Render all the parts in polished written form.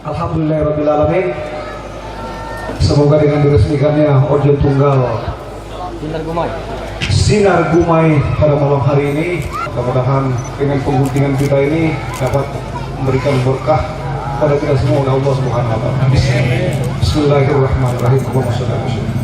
Alhamdulillahirrabbilalamin. Semoga dengan diresmikannya orjon tunggal Sinar Gumay. Sinar Gumay pada malam hari ini, mudah-mudahan dengan pengguntingan kita ini dapat memberikan berkah pada kita semua oleh Allah Subhanahu wa taala. Bismillahirrahmanirrahim. Allahumma shalli ala sayyidina.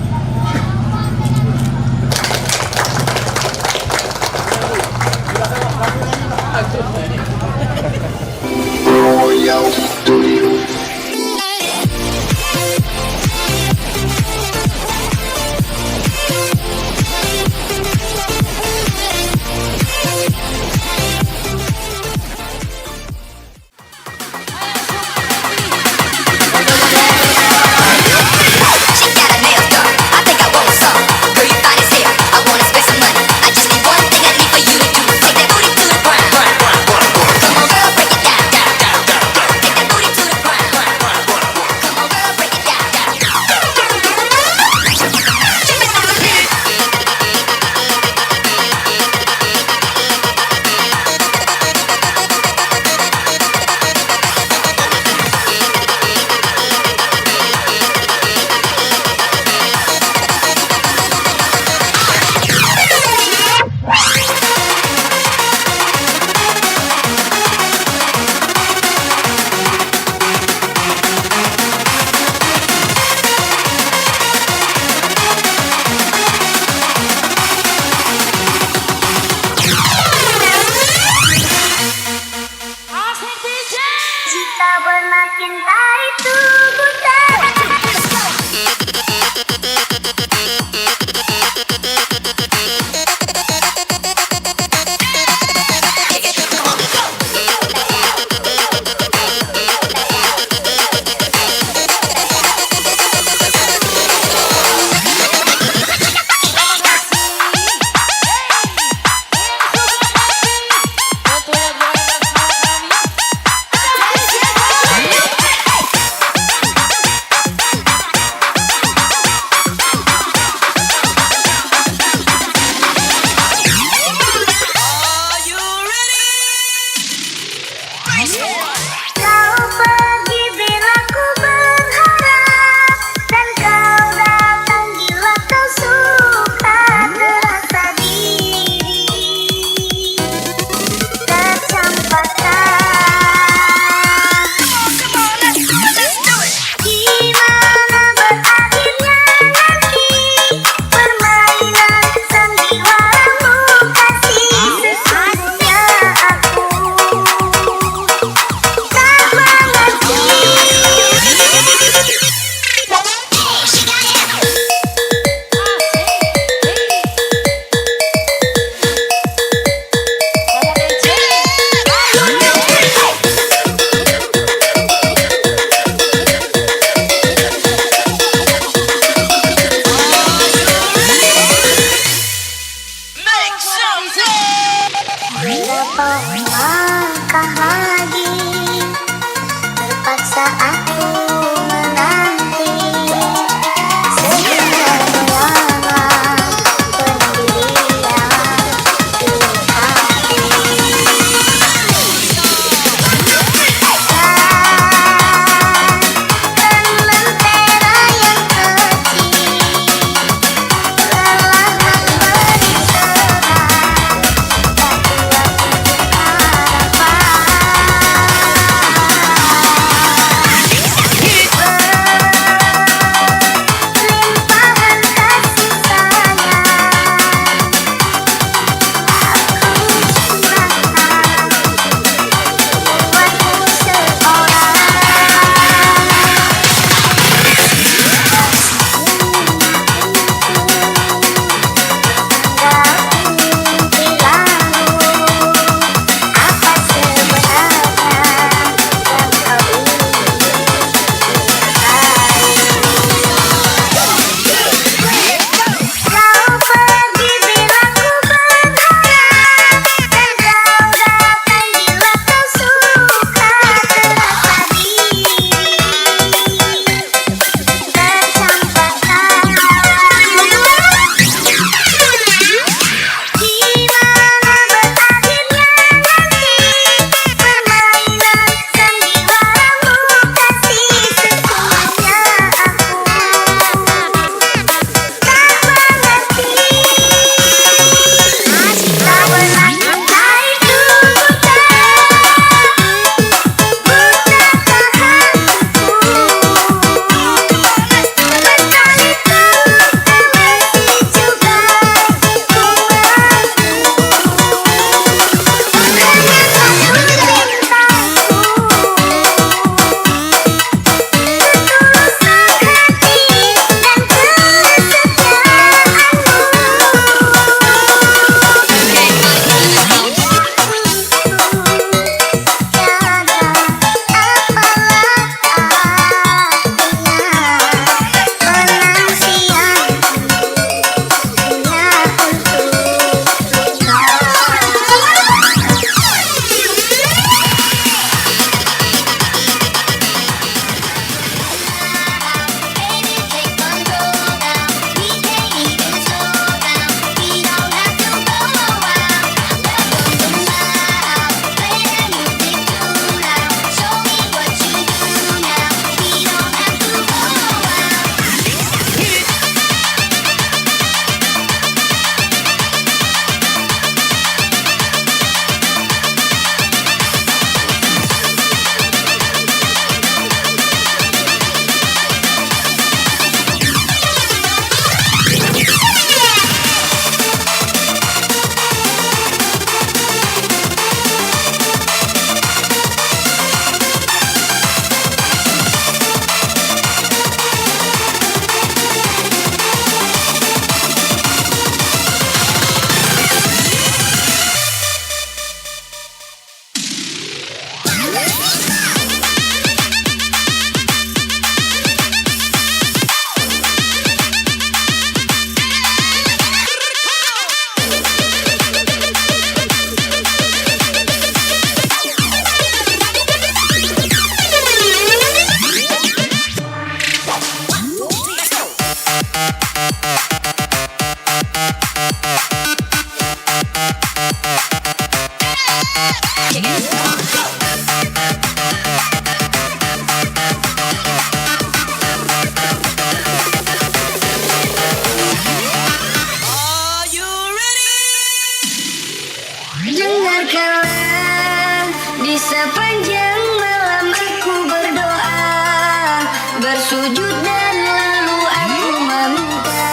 bersujud dan lalu aku meminta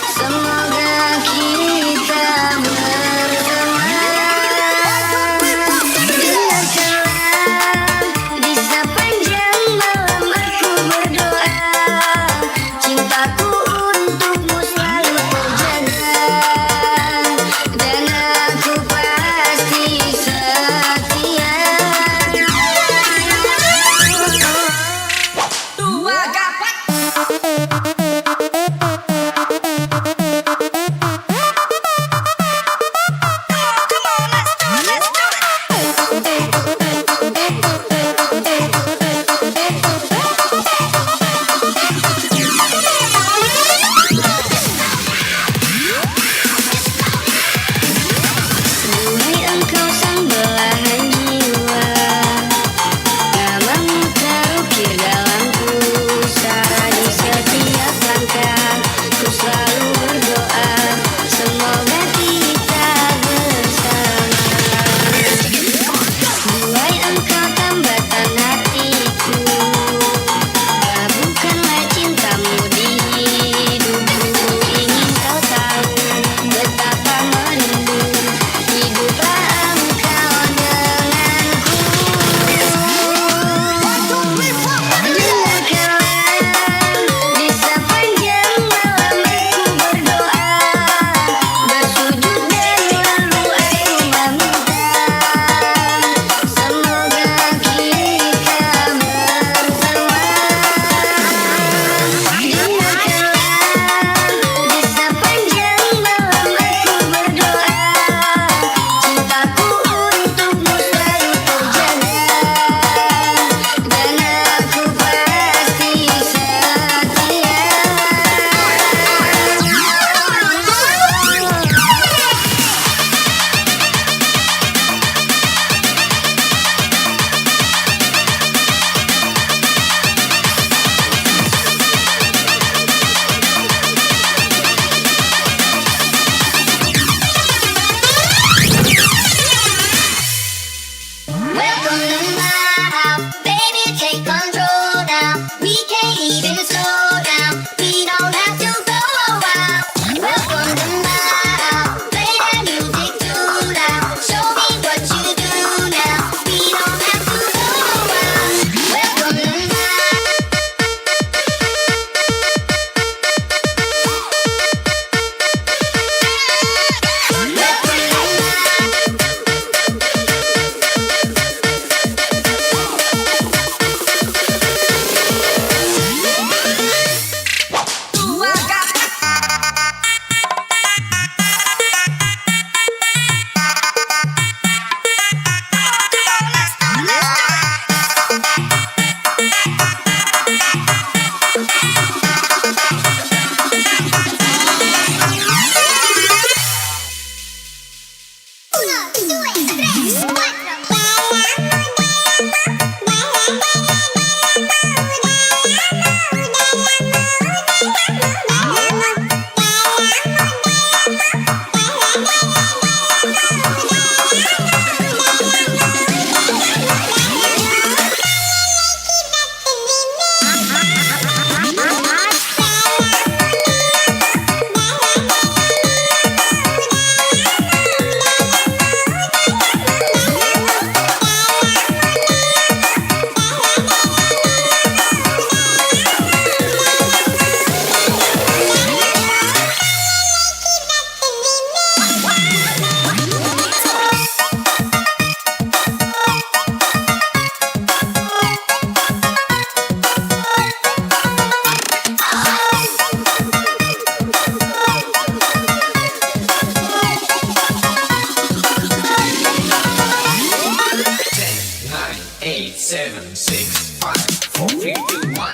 semoga kita bersama. Dengarkanlah di sepanjang malam aku berdoa, cintaku untukmu selalu terjaga, dan aku pasti setia. Dua kapat. Duhai engkau sang belahan jiwa, namamu terukir dalam pusara. Di setiap langkah ku selalu berdoa, semoga kita bersama. Duhai engkau tambatan hatiku, labuhkanlah cintamu di hidupku. Ingin kau tahu betapa merindu hiduplah engkau denganku. Dengarkanlah di sepanjang malam aku berdoa, bersujud dan lalu aku meminta semoga kita bersama. Dengarkanlah di sepanjang malam aku berdoa, cintaku untukmu selalu terjaga, dan aku pasti setia. Welcome to my house, baby, take control now. We can't even slow down, we don't have to go a while. Welcome to my house, play that music too loud. Show me what you do now, we don't have to go a while. Welcome to my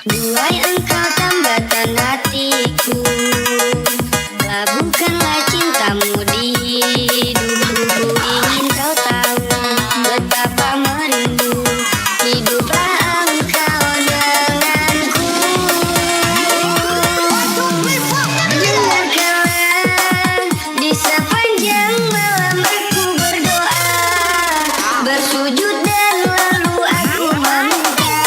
Duhai engkau tambatan hatiku, labuhkanlah cintamu di hidupku. Ingin kau tahu betapa merindu hiduplah engkau denganku. Dengarkanlah di sepanjang malam aku berdoa, bersujud dan lalu aku meminta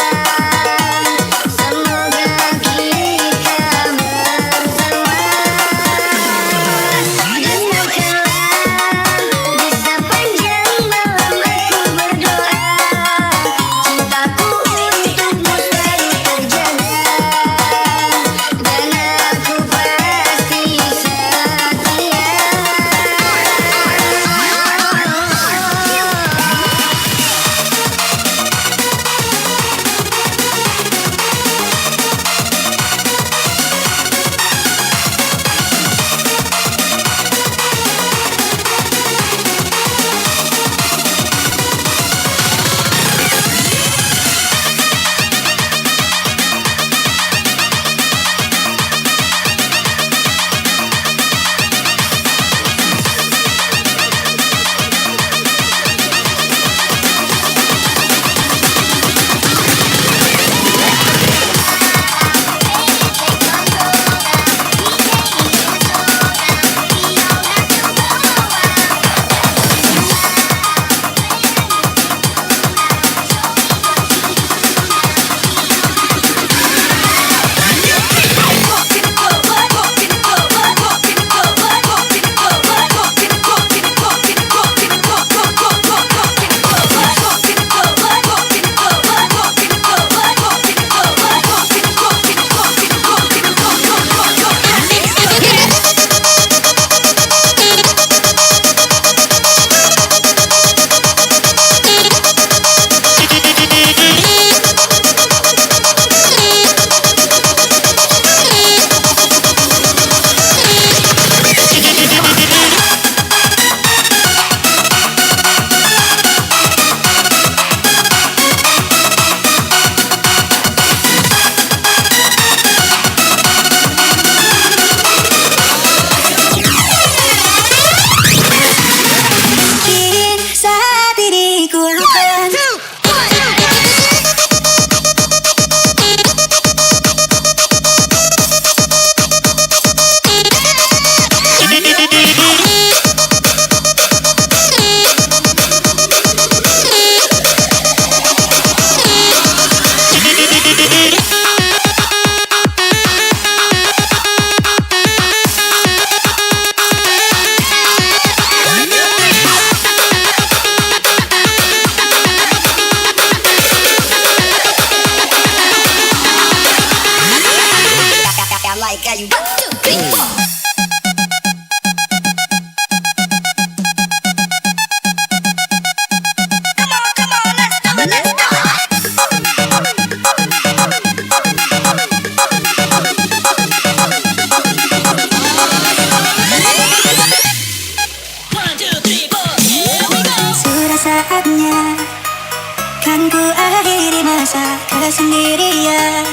kesendirian,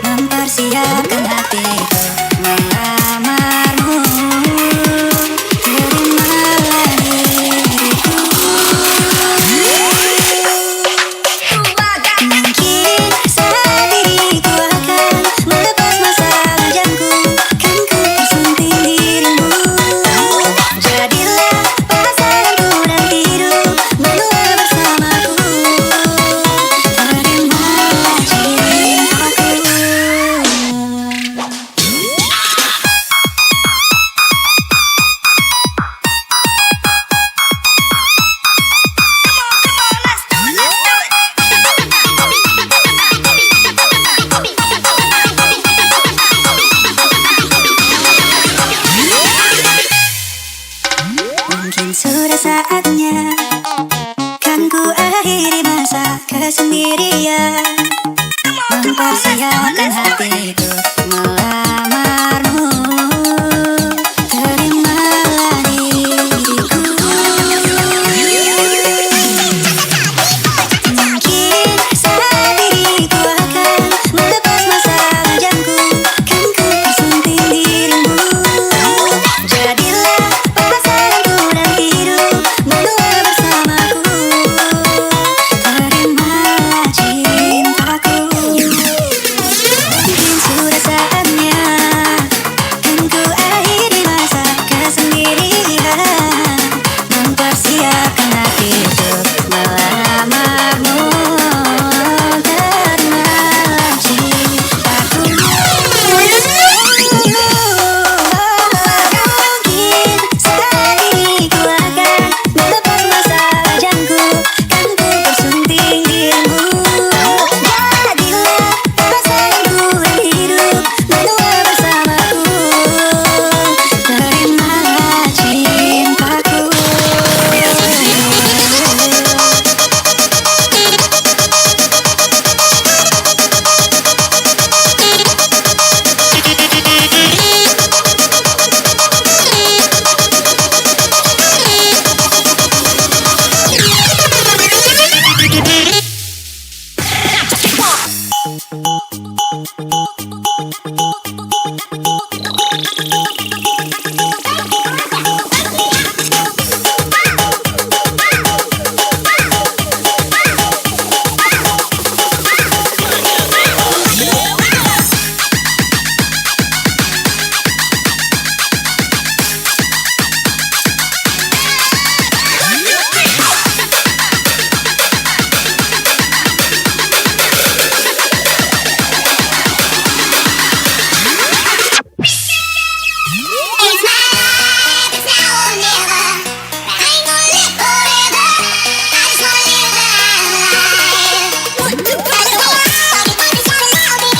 mempersiapkan hatiku melamarmu. Terimalah diriku. Mungkin saat diriku akan melepas masa lajangku, kan ku tersunting dirimu. Jadilah pasanganku dan hidup menua bersamaku. Terimalah cintaku. Mungkin sudah saatnya kan ku akhiri masa kesendirian, mempersiapkan hatiku melamarmu. Terimalah diriku. Mungkin saat diriku akan melepas masa lajangku, kan ku tersunting dirimu. Jadilah pasanganku dan hidup menua bersamaku. Terimalah cintaku. Mungkin sudah saatnya kan ku akhiri masa kesendirian, mempersiapkan hatiku melamarmu. Terimalah cintaku. Mungkin saat diriku akan melepas masa lajangku, kan ku tersunting dirimu. Jadilah pasanganku dan hidup menua bersamaku. Terimalah cintaku. It's my life, it's now or never. I ain't gonna live forever. I just wanna live the life. I just wanna love, baby.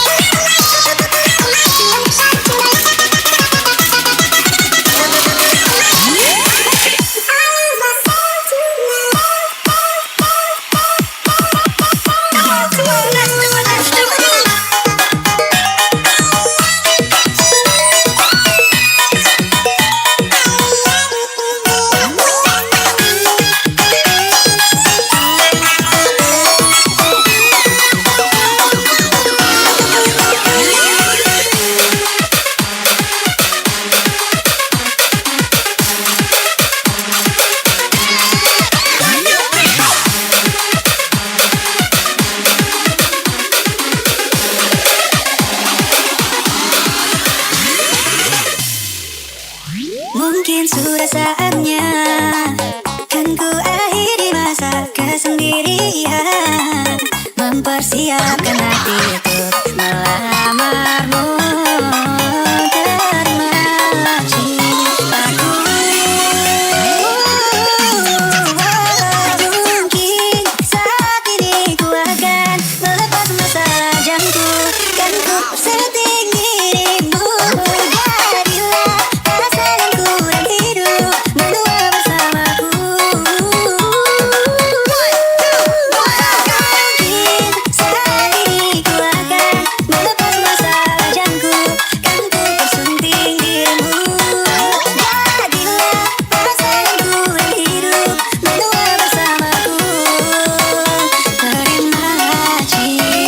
Mungkin sudah saatnya kan ku akhiri masa kesendirian, mempersiapkan hatiku melamarmu. Terimalah cintaku. Mungkin saat ini ku akan melepas masa lajangku, kan ku setting dirimu. Jadilah pasanganku dan hidup menua bersamaku. Mungkin saat ini ku akan melepas masa lajangku, kan ku tersunting dirimu. Jadilah pasanganku dan hidup menua bersamaku. Terimalah cintaku.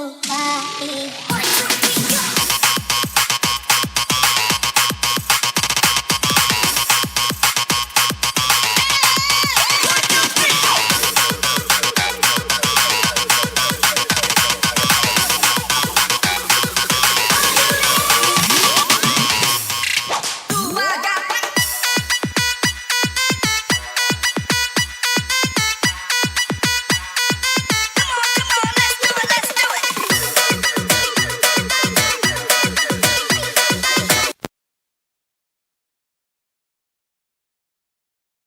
Menyukai.